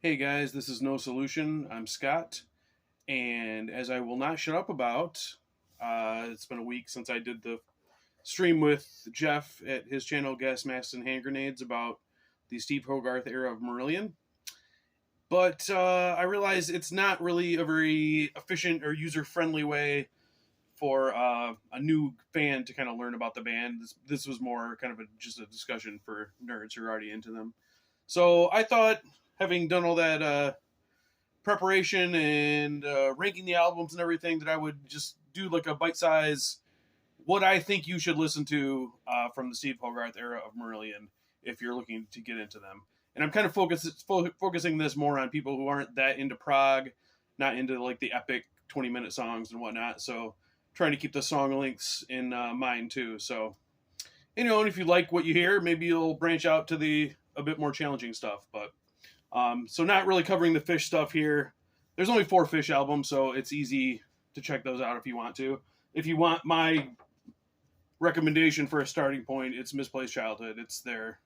Hey guys, this is No Solution. I'm Scott, and as I will not shut up about, it's been a week since I did the stream with Jeff at his channel Gas Masks and Hand Grenades about the Steve Hogarth era of Marillion. But I realize it's not really a very efficient or user friendly way for a new fan to kind of learn about the band. This was more kind of just a discussion for nerds who are already into them. So I thought, having done all that preparation and ranking the albums and everything, that I would just do like a bite size what I think you should listen to from the Steve Hogarth era of Marillion if you're looking to get into them. And I'm kind of focusing this more on people who aren't that into prog, not into like the epic 20-minute songs and whatnot. So trying to keep the song lengths in mind too. So and if you like what you hear, maybe you'll branch out to the a bit more challenging stuff. But so not really covering the Fish stuff here. There's only 4 Fish albums, so it's easy to check those out if you want to. If you want my recommendation for a starting point, it's Misplaced Childhood. It's their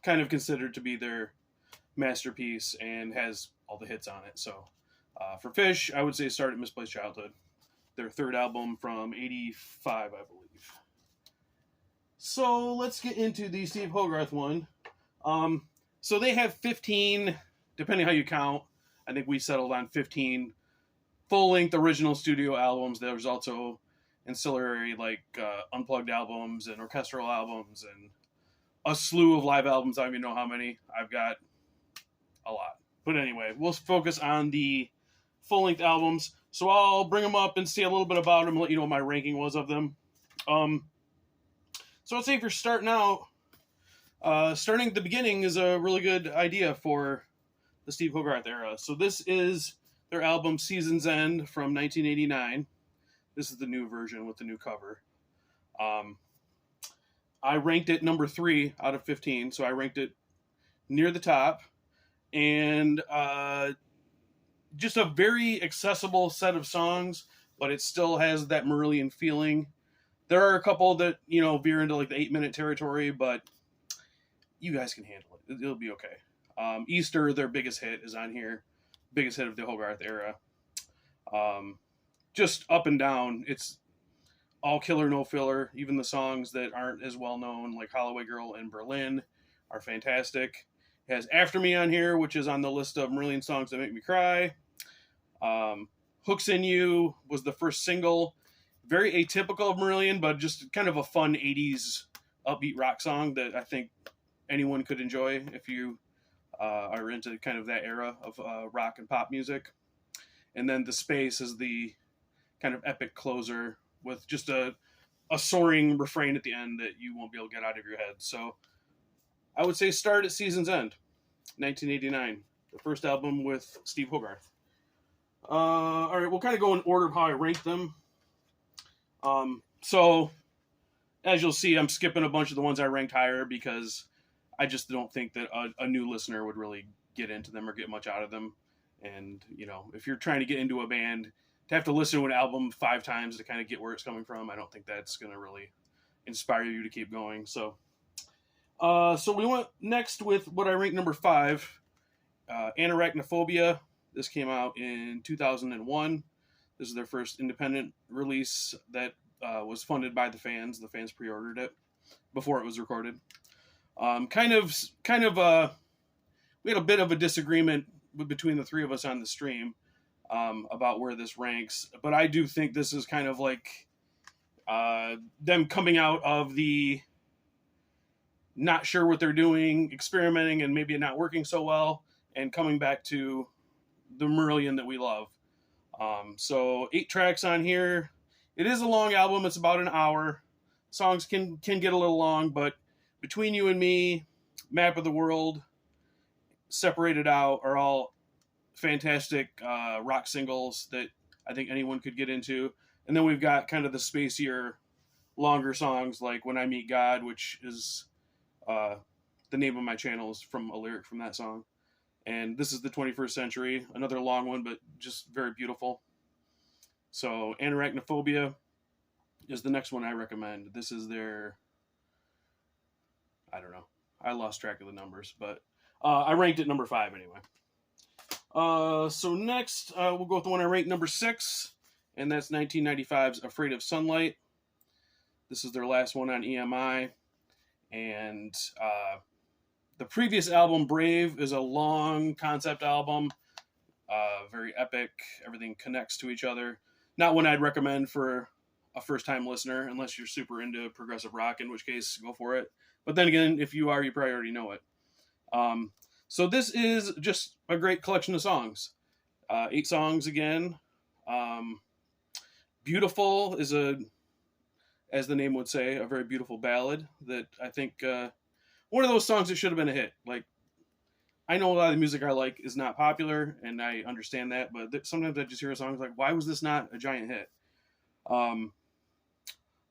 kind of considered to be their masterpiece and has all the hits on it. So for Fish, I would say start at Misplaced Childhood, their 3rd album from '85, I believe. So let's get into the Steve Hogarth one. So they have 15, depending how you count. I think we settled on 15 full-length original studio albums. There's also ancillary like unplugged albums and orchestral albums and a slew of live albums. I don't even know how many. I've got a lot. But anyway, we'll focus on the full-length albums. So I'll bring them up and say a little bit about them and let you know what my ranking was of them. So I'd say if you're starting out, starting at the beginning is a really good idea for the Steve Hogarth era. So this is their album Season's End from 1989. This is the new version with the new cover. I ranked it number 3 out of 15, so I ranked it near the top. And just a very accessible set of songs, but it still has that Marillion feeling. There are a couple that, veer into like the 8-minute territory, but you guys can handle it. It'll be okay. Easter, their biggest hit, is on here. Biggest hit of the Hogarth era. Just up and down. It's all killer, no filler. Even the songs that aren't as well known, like Holloway Girl and Berlin, are fantastic. It has After Me on here, which is on the list of Marillion songs that make me cry. Hooks in You was the first single. Very atypical of Marillion, but just kind of a fun 80s upbeat rock song that I think anyone could enjoy if you are into kind of that era of rock and pop music. And then The Space is the kind of epic closer with just a soaring refrain at the end that you won't be able to get out of your head. So I would say start at Season's End, 1989, the first album with Steve Hogarth. All right, we'll kind of go in order of how I ranked them. So as you'll see, I'm skipping a bunch of the ones I ranked higher because I just don't think that a new listener would really get into them or get much out of them. And, if you're trying to get into a band, to have to listen to an album 5 times to kind of get where it's coming from, I don't think that's going to really inspire you to keep going. So we went next with what I ranked number 5, Anoraknophobia. This came out in 2001. This is their first independent release that was funded by the fans. The fans pre-ordered it before it was recorded. We had a bit of a disagreement between the 3 of us on the stream about where this ranks, but I do think this is kind of like them coming out of the not sure what they're doing, experimenting, and maybe not working so well, and coming back to the Marillion that we love. So 8 tracks on here. It is a long album. It's about an hour. Songs can get a little long, but Between You and Me, Map of the World, Separated Out are all fantastic rock singles that I think anyone could get into. And then we've got kind of the spacier, longer songs like When I Meet God, which is the name of my channel is from a lyric from that song. And This Is the 21st Century, another long one, but just very beautiful. So Anoraknophobia is the next one I recommend. This is their, I don't know, I lost track of the numbers, but I ranked it number 5 anyway. So next, we'll go with the one I ranked number 6, and that's 1995's Afraid of Sunlight. This is their last one on EMI, and the previous album, Brave, is a long concept album, very epic. Everything connects to each other. Not one I'd recommend for a first-time listener, unless you're super into progressive rock, in which case, go for it. But then again, if you are, you probably already know it. So this is just a great collection of songs. 8 songs again. Beautiful is as the name would say, a very beautiful ballad that I think one of those songs that should have been a hit. Like, I know a lot of the music I like is not popular, and I understand that, but sometimes I just hear a song like, why was this not a giant hit?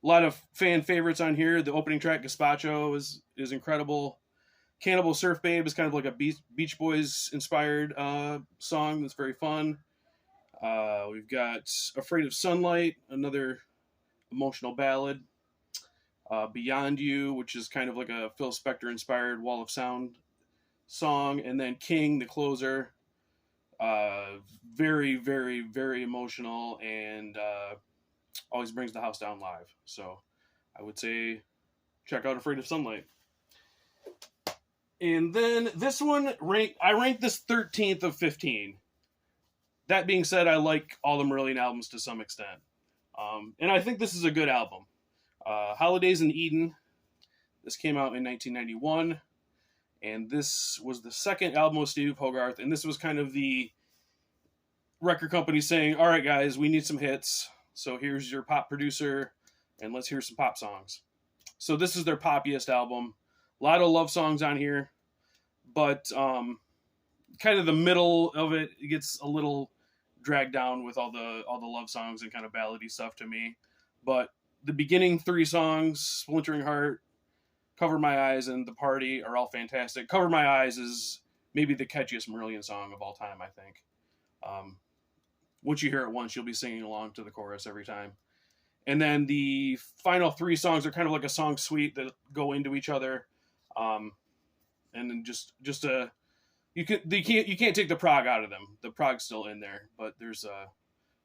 A lot of fan favorites on here. The opening track, Gazpacho, is incredible. Cannibal Surf Babe is kind of like a Beach Boys inspired song that's very fun. We've got Afraid of Sunlight, another emotional ballad. Beyond You, which is kind of like a Phil Spector inspired Wall of Sound song. And then King, the closer. Very, very, very emotional, and always brings the house down live. So I would say check out Afraid of Sunlight. And then this one, I ranked this 13th of 15. That being said, I like all the Marillion albums to some extent. And I think this is a good album. Holidays in Eden. This came out in 1991. And this was the second album of Steve Hogarth. And this was kind of the record company saying, all right, guys, we need some hits. So here's your pop producer, and let's hear some pop songs. So this is their poppiest album. A lot of love songs on here, but kind of the middle of it gets a little dragged down with all the love songs and kind of ballady stuff to me. But the beginning 3 songs, Splintering Heart, Cover My Eyes, and The Party, are all fantastic. Cover My Eyes is maybe the catchiest Marillion song of all time, I think. Once you hear it once, you'll be singing along to the chorus every time. And then the final 3 songs are kind of like a song suite that go into each other. And then just a you can't take the prog out of them. The prog's still in there, but there's a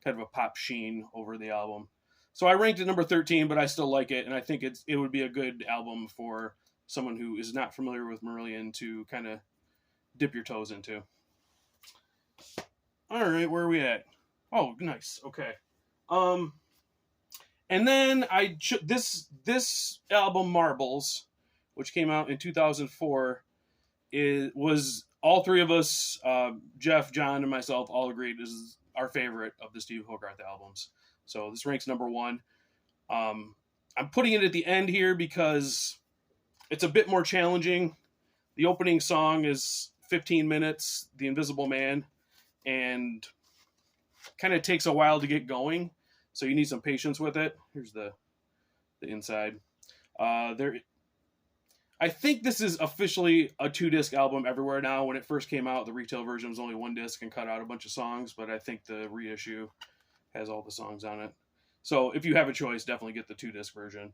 kind of a pop sheen over the album. So I ranked it number 13, but I still like it, and I think it would be a good album for someone who is not familiar with Marillion to kind of dip your toes into. All right, where are we at? Oh, nice. Okay. And then this album, Marbles, which came out in 2004, was all 3 of us, Jeff, John, and myself, all agreed this is our favorite of the Steve Hogarth albums. So this ranks number 1. I'm putting it at the end here because it's a bit more challenging. The opening song is 15 minutes, The Invisible Man, and kind of takes a while to get going. So you need some patience with it. Here's the inside. I think this is officially a 2-disc album everywhere now. When it first came out, the retail version was only 1 disc and cut out a bunch of songs, but I think the reissue has all the songs on it. So if you have a choice, definitely get the 2-disc version.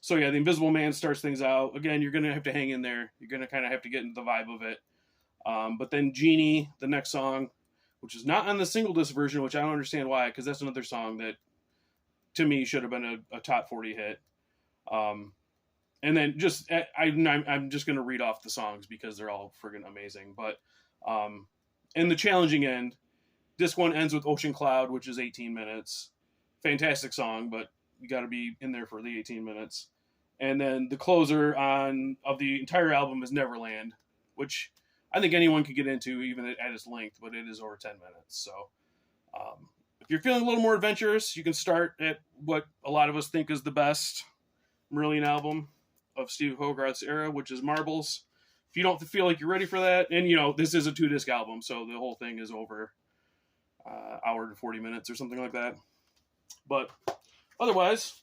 So yeah, The Invisible Man starts things out. Again, you're going to have to hang in there. You're going to kind of have to get into the vibe of it. But then Genie, the next song, which is not on the single disc version, which I don't understand why, because that's another song that, to me, should have been a top 40 hit. And then I'm just going to read off the songs because they're all friggin' amazing. But in the challenging end, disc 1 ends with Ocean Cloud, which is 18 minutes. Fantastic song, but you got to be in there for the 18 minutes. And then the closer of the entire album is Neverland, which I think anyone could get into even at its length, but it is over 10 minutes. So if you're feeling a little more adventurous, you can start at what a lot of us think is the best Marillion album of Steve Hogarth's era, which is Marbles. If you don't feel like you're ready for that, and this is a 2-disc album, so the whole thing is over hour to 40 minutes or something like that. But otherwise,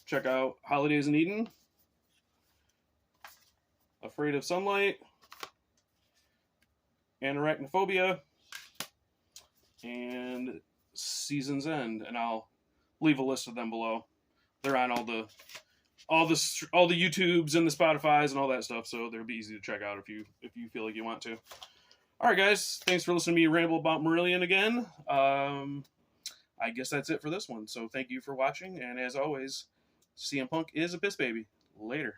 check out Holidays in Eden, Afraid of Sunlight, Anoraknophobia, and Season's End, and I'll leave a list of them below. They're on all the YouTubes and the Spotify's and all that stuff, so they'll be easy to check out if you feel like you want to. All right, guys. Thanks for listening to me ramble about Marillion again. I guess that's it for this one. So thank you for watching. And as always, CM Punk is a piss baby. Later.